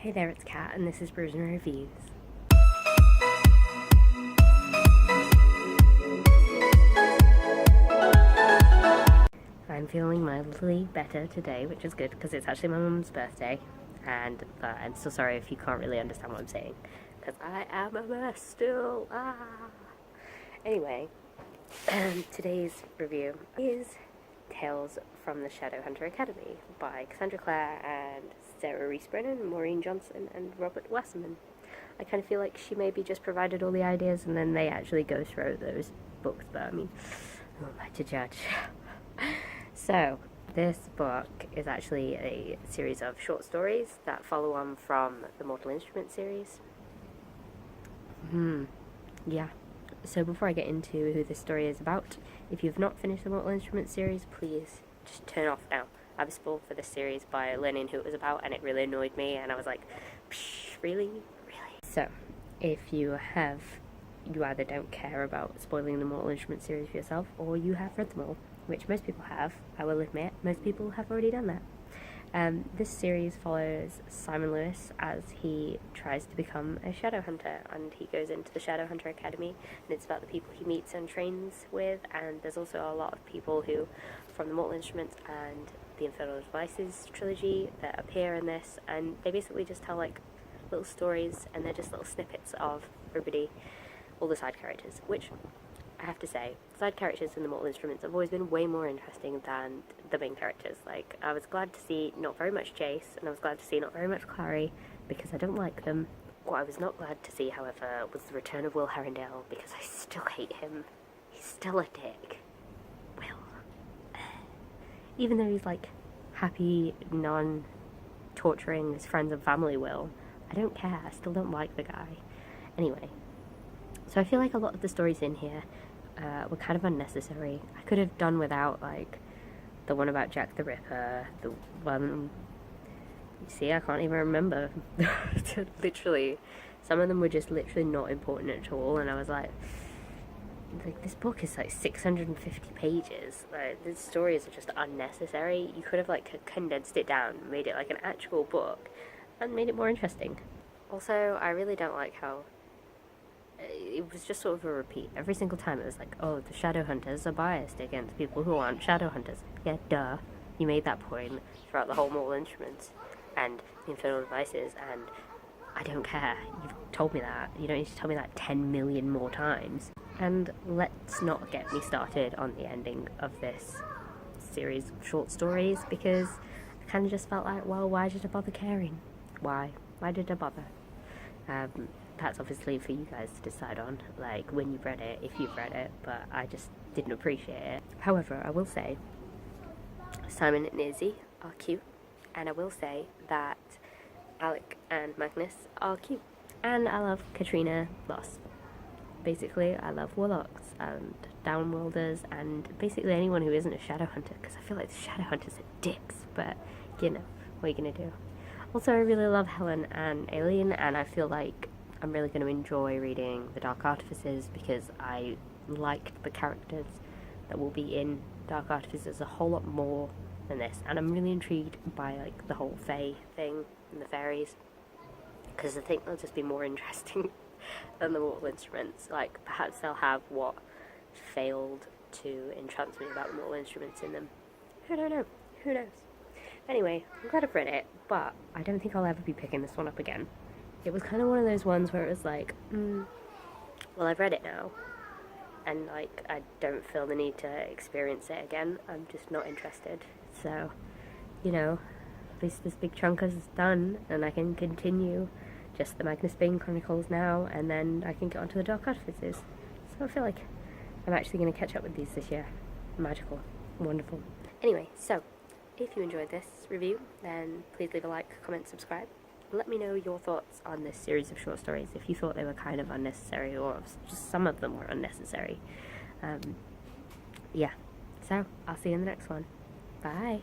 Hey there, it's Kat, and this is BrewsandReviews. I'm feeling mildly better today, which is good because it's actually my mum's birthday, and I'm so sorry if you can't really understand what I'm saying, because I am a mess still. Anyway, today's review is Tales from the Shadowhunter Academy by Cassandra Clare and Sarah Reese Brennan, Maureen Johnson, and Robert Wasserman. I kind of feel like she maybe just provided all the ideas and then they actually go through those books, but I mean, who am I to judge? So, this book is actually a series of short stories that follow on from the Mortal Instruments series. Yeah. So before I get into who this story is about, if you've not finished the Mortal Instruments series, please just turn off now. I was spoiled for this series by learning who it was about, and it really annoyed me, and I was like, really? So, if you either don't care about spoiling the Mortal Instruments series for yourself, or you have read them all, which most people have, I will admit, most people have already done that. This series follows Simon Lewis as he tries to become a Shadowhunter, and he goes into the Shadowhunter Academy, and it's about the people he meets and trains with, and there's also a lot of people who, from the Mortal Instruments and the Infernal Devices trilogy, that appear in this, and they basically just tell like little stories, and they're just little snippets of everybody, all the side characters, which I have to say, side characters in the Mortal Instruments have always been way more interesting than the main characters. Like, I was glad to see not very much Jace, and I was glad to see not very much Clary, because I don't like them. What I was not glad to see, however, was the return of Will Herondale, because I still hate him. He's still a dick. Will. Even though he's, like, happy, non-torturing his friends and family Will, I don't care. I still don't like the guy. Anyway. So I feel like a lot of the stories in here were kind of unnecessary. I could have done without, like, the one about Jack the Ripper, the one... You see, I can't even remember. Literally. Some of them were just literally not important at all, and I was like, this book is, like, 650 pages. Like, the stories are just unnecessary. You could have, like, condensed it down, made it, like, an actual book, and made it more interesting. Also, I really don't like how it was just sort of a repeat. Every single time it was like, oh, the Shadowhunters are biased against people who aren't Shadowhunters. Yeah, duh. You made that point throughout the whole Mortal Instruments and the Infernal Devices, and I don't care. You've told me that. You don't need to tell me that 10 million more times. And let's not get me started on the ending of this series of short stories, because I kind of just felt like, well, why did I bother caring? Why? Why did I bother? That's obviously for you guys to decide on, like, when you've read it, if you've read it, but I just didn't appreciate it. However, I will say, Simon and Izzy are cute, and I will say that Alec and Magnus are cute. And I love Katrina Loss. Basically, I love Warlocks and Downworlders, and basically anyone who isn't a Shadowhunter, because I feel like the Shadowhunters are dicks, but, you know, what are you going to do? Also, I really love Helen and Alien, and I feel like I'm really going to enjoy reading The Dark Artifices, because I liked the characters that will be in Dark Artifices a whole lot more than this, and I'm really intrigued by, like, the whole Fae thing and the fairies, because I think they'll just be more interesting than the Mortal Instruments. Like, perhaps they'll have what failed to enchant me about the Mortal Instruments in them. I don't know. Who knows? Anyway, I'm glad I've read it, but I don't think I'll ever be picking this one up again. It was kind of one of those ones where it was like, well, I've read it now, and, like, I don't feel the need to experience it again. I'm just not interested. So, you know, at least this big chunk is done, and I can continue just the Magnus Bane Chronicles now, and then I can get onto the Dark Artifices. So I feel like I'm actually going to catch up with these this year. Magical. Wonderful. Anyway, so, if you enjoyed this review, then please leave a like, comment, subscribe. Let me know your thoughts on this series of short stories, if you thought they were kind of unnecessary, or just some of them were unnecessary. Yeah, so I'll see you in the next one. Bye!